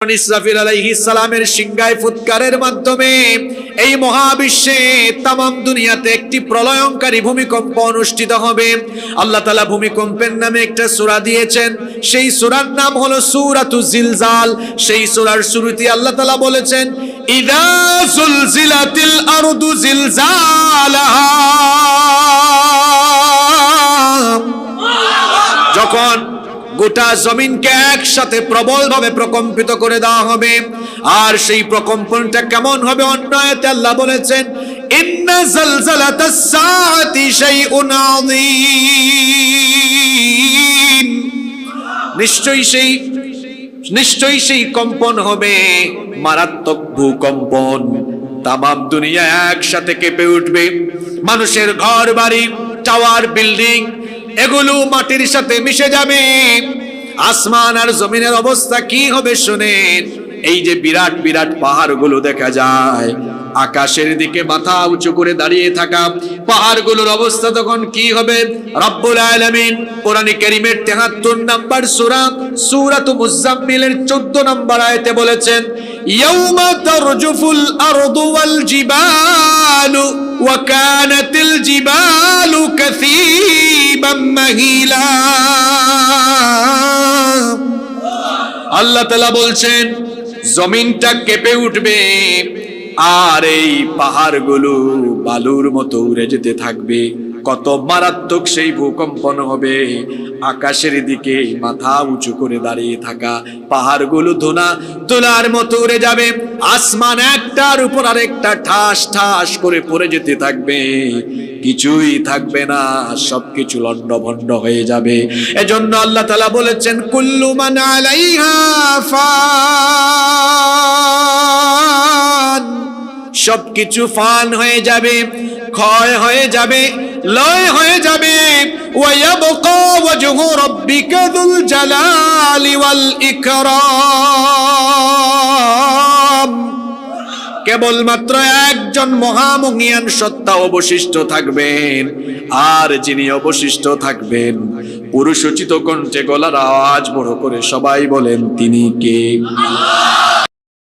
ইসরাফিল আলাইহিস সালামের সিংহায় ফুৎকারের মাধ্যমে এই মহাবিশ্বে তামাম দুনিয়াতে একটি প্রলয়ঙ্কারী ভূমিকম্প অনুষ্ঠিত হবে। আল্লাহ তাআলা ভূমিকম্পের নামে একটা সূরা দিয়েছেন, সেই সূরার নাম হলো সূরাতুজ জিলজাল। সেই সূরার শুরুতে আল্লাহ তাআলা বলেছেন, ইযা যুলজিলাতিল আরদু জিলজালাহা, যখন গোটা জমিনকে একসাথে প্রবলভাবে প্রকম্পিত করে দেওয়া হবে। আর সেই প্রকম্পনটা কেমন হবে? অন্য আয়াতে আল্লাহ বলেছেন, ইন্না যালজালাতাস সাআতি শাইউন আযীম, নিশ্চয়ই সেই কম্পন হবে মারাত্মক ভূকম্পন। তামাম দুনিয়া একসাথে কেঁপে উঠবে। মানুষের ঘর বাড়ি, টাওয়ার, বিল্ডিং এগুলো মাটির সাথে মিশে যাবে। আসমান আর জমিনের অবস্থা কি হবে শুনেন। এই যে বিরাট বিরাট পাহাড়গুলো দেখা যায়, আকাশের দিকে মাথা উঁচু করে দাঁড়িয়ে থাকা পাহাড়গুলোর অবস্থা তখন কি হবে? রব্বুল আলামিন কোরআনে কারীমের ৭৩ নম্বর সূরা সূরাতুল মুযাম্মিলের ১৪ নম্বর আয়াতে বলেছেন, ইয়াউমা তারজুফুল আরদু ওয়াল জিবালু ওয়া কানাতিল জিবালু কাসীবাম মাহিলা। আল্লাহ তাআলা বলছেন জমিনটা কেঁপে উঠবে আর এই পাহাড়গুলো বালুর মতো উড়ে যেতে থাকবে। কত মারাত্মক সেই ভূকম্পন হবে। আকাশের দিকে মাথা উঁচু করে দাঁড়িয়ে থাকা পাহাড়গুলো ধুলার মতো উড়ে যাবে। আসমান একটার উপর আরেকটা ঠাস ঠাস করে পড়ে যেতে থাকবে, কিছুই থাকবে না, সবকিছু লন্ডভন্ড হয়ে যাবে। এজন্য আল্লাহ তাআলা বলেছেন, কুল্লু মান আলাইহা ফান, সবকিছু ফান হয়ে যাবে, ক্ষয় হয়ে যাবে, লয় হয়ে যাবে। ওয়ায়াবকা ওয়াজহু রাব্বিকা যুল জালালি ওয়াল ইকরাম, কেবলমাত্র একজন মহামহিয়ান সত্তা অবশিষ্ট থাকবেন। আর যিনি অবশিষ্ট থাকবেন, পুরুষোচিত কণ্ঠে গলার আওয়াজ বড় করে সবাই বলেন, তিনি কে?